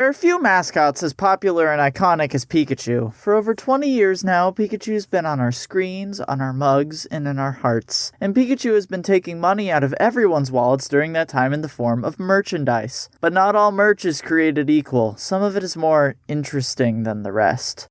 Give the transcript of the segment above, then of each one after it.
There are few mascots as popular and iconic as Pikachu. For over 20 years now, Pikachu's been on our screens, on our mugs, and in our hearts. And Pikachu has been taking money out of everyone's wallets during that time in the form of merchandise. But not all merch is created equal. Some of it is more interesting than the rest.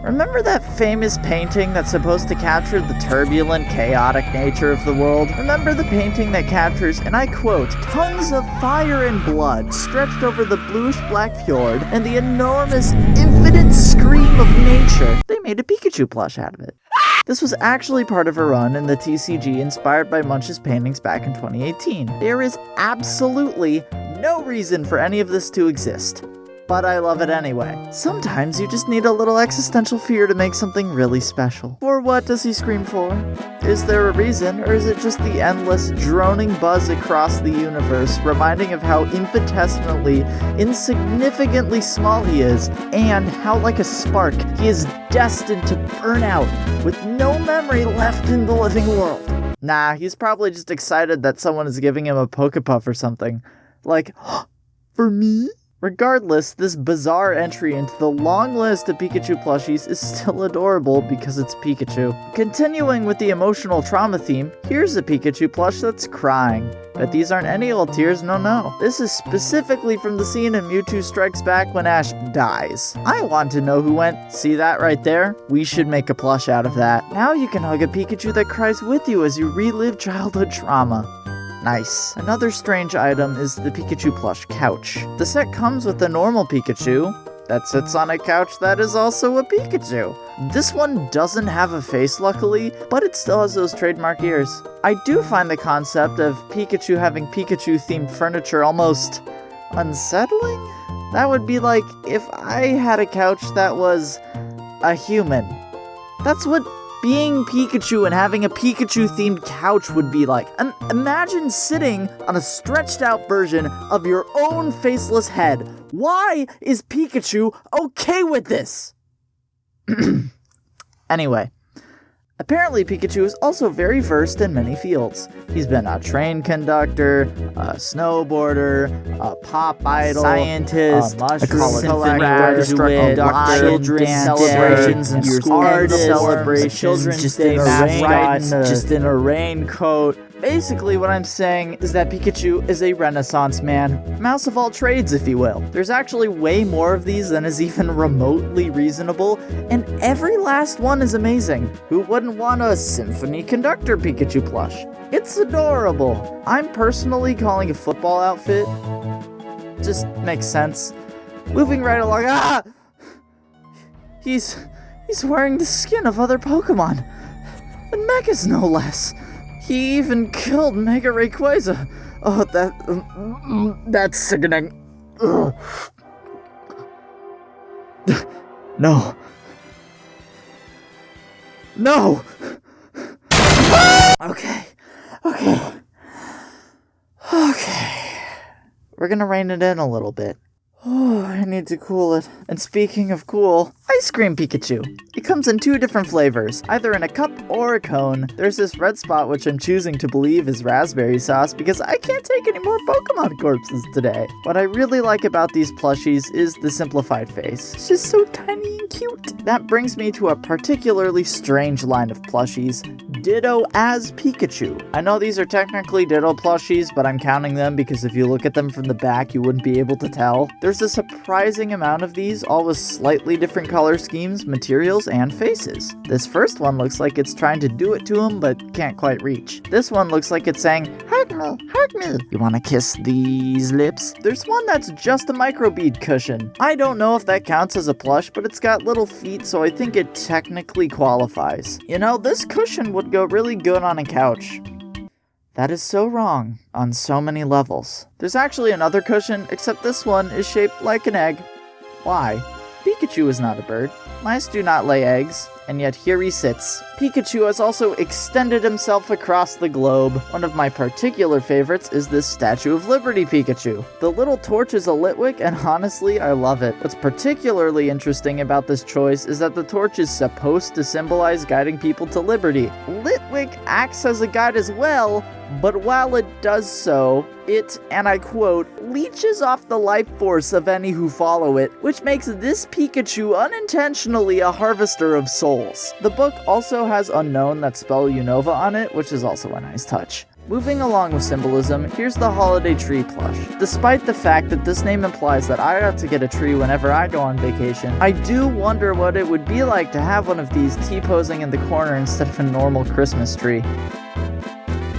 Remember that famous painting that's supposed to capture the turbulent, chaotic nature of the world? Remember the painting that captures, and I quote, tongues of fire and blood stretched over the bluish-black fjord and the enormous, infinite scream of nature? They made a Pikachu plush out of it. This was actually part of a run in the TCG inspired by Munch's paintings back in 2018. There is absolutely no reason for any of this to exist. But I love it anyway. Sometimes you just need a little existential fear to make something really special. For what does he scream for? Is there a reason, or is it just the endless, droning buzz across the universe, reminding of how infinitesimally, insignificantly small he is, and how, like a spark, he is destined to burn out, with no memory left in the living world? Nah, he's probably just excited that someone is giving him a Pokepuff or something. Like, for me? Regardless, this bizarre entry into the long list of Pikachu plushies is still adorable because it's Pikachu. Continuing with the emotional trauma theme, here's a Pikachu plush that's crying. But these aren't any old tears, no. This is specifically from the scene in Mewtwo Strikes Back when Ash dies. I want to know who went, see that right there? We should make a plush out of that. Now you can hug a Pikachu that cries with you as you relive childhood trauma. Nice. Another strange item is the Pikachu plush couch. The set comes with the normal Pikachu that sits on a couch that is also a Pikachu. This one doesn't have a face, luckily, but it still has those trademark ears. I do find the concept of Pikachu having Pikachu-themed furniture almost unsettling. That would be like if I had a couch that was a human. That's what being Pikachu and having a Pikachu-themed couch would be like. Imagine sitting on a stretched-out version of your own faceless head. Why is Pikachu okay with this? Anyway, apparently Pikachu is also very versed in many fields. He's been a train conductor, a snowboarder, a pop idol, scientist, a collector, children's celebrations and art celebrations, children's day mascot, just in a raincoat. Basically, what I'm saying is that Pikachu is a Renaissance man, mouse of all trades, if you will. There's actually way more of these than is even remotely reasonable, and every last one is amazing. Who wouldn't want a symphony conductor Pikachu plush? It's adorable. I'm personally calling a football outfit. Just makes sense. Moving right along. He's wearing the skin of other Pokemon. And Megas no less. He even killed Mega Rayquaza. Oh, that's sickening. Ugh. No. No! Okay. We're gonna rein it in a little bit. Oh, I need to cool it. And speaking of cool, Ice Cream Pikachu. It comes in two different flavors, either in a cup or a cone. There's this red spot which I'm choosing to believe is raspberry sauce because I can't take any more Pokemon corpses today. What I really like about these plushies is the simplified face. It's just so tiny and cute. That brings me to a particularly strange line of plushies, Ditto as Pikachu. I know these are technically Ditto plushies, but I'm counting them because if you look at them from the back, you wouldn't be able to tell. There's a surprising amount of these, all with slightly different color schemes, materials, and faces. This first one looks like it's trying to do it to him, but can't quite reach. This one looks like it's saying, hug me. You wanna kiss these lips? There's one that's just a microbead cushion. I don't know if that counts as a plush, but it's got little feet, so I think it technically qualifies. You know, this cushion would go really good on a couch. That is so wrong on so many levels. There's actually another cushion, except this one is shaped like an egg. Why? Pikachu is not a bird. Mice do not lay eggs, and yet here he sits. Pikachu has also extended himself across the globe. One of my particular favorites is this Statue of Liberty Pikachu. The little torch is a Litwick, and honestly, I love it. What's particularly interesting about this choice is that the torch is supposed to symbolize guiding people to liberty. Litwick acts as a guide as well, but while it does so, it, and I quote, leeches off the life force of any who follow it, which makes this Pikachu unintentionally a harvester of souls. The book also has Unknown that spell Unova on it, which is also a nice touch. Moving along with symbolism, here's the holiday tree plush. Despite the fact that this name implies that I ought to get a tree whenever I go on vacation, I do wonder what it would be like to have one of these T-posing in the corner instead of a normal Christmas tree.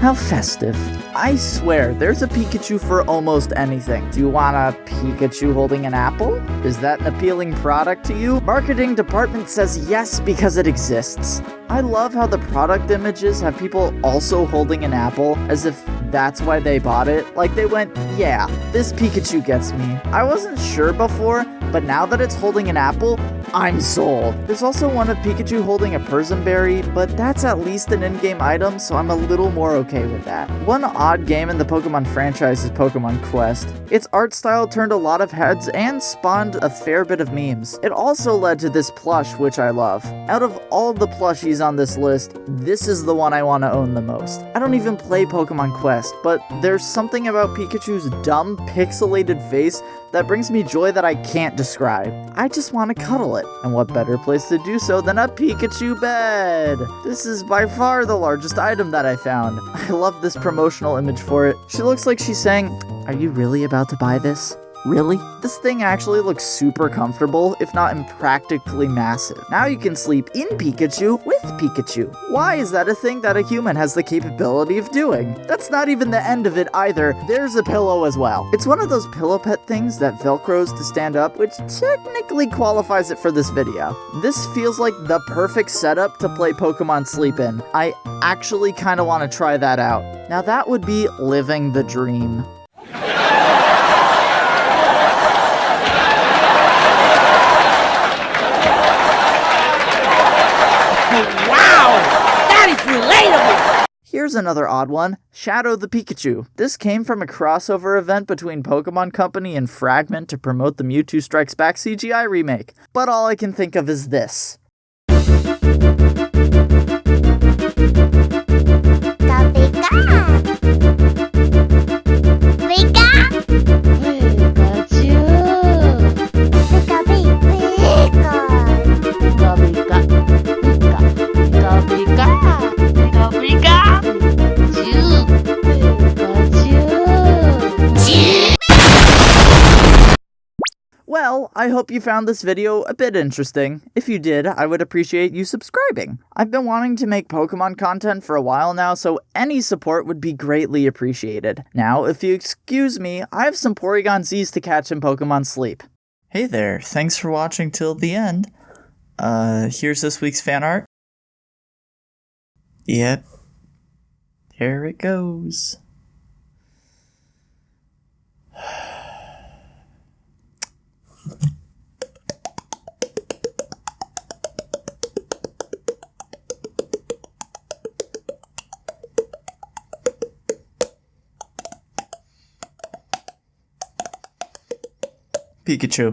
How festive. I swear, there's a Pikachu for almost anything. Do you want a Pikachu holding an apple? Is that an appealing product to you? Marketing department says yes because it exists. I love how the product images have people also holding an apple, as if that's why they bought it. Like they went, yeah, this Pikachu gets me. I wasn't sure before, but now that it's holding an apple, I'm sold. There's also one of Pikachu holding a Berry, but that's at least an in-game item, so I'm a little more okay with that. One odd game in the Pokemon franchise is Pokemon Quest. Its art style turned a lot of heads and spawned a fair bit of memes. It also led to this plush, which I love. Out of all the plushies on this list, this is the one I want to own the most. I don't even play Pokemon Quest, but there's something about Pikachu's dumb, pixelated face that brings me joy that I can't describe. I just want to cuddle it. And what better place to do so than a Pikachu bed? This is by far the largest item that I found. I love this promotional image for it. She looks like she's saying, "Are you really about to buy this? Really?" This thing actually looks super comfortable, if not impractically massive. Now you can sleep in Pikachu with Pikachu. Why is that a thing that a human has the capability of doing? That's not even the end of it either. There's a pillow as well. It's one of those pillow pet things that velcros to stand up, which technically qualifies it for this video. This feels like the perfect setup to play Pokemon Sleep in. I actually kind of want to try that out. Now that would be living the dream. Here's another odd one, Shadow the Pikachu. This came from a crossover event between Pokémon Company and Fragment to promote the Mewtwo Strikes Back CGI remake. But all I can think of is this. Well, I hope you found this video a bit interesting. If you did, I would appreciate you subscribing. I've been wanting to make Pokemon content for a while now, so any support would be greatly appreciated. Now, if you excuse me, I have some Porygon Z's to catch in Pokemon Sleep. Hey there, thanks for watching till the end. Here's this week's fan art. Yep. There it goes. Pikachu.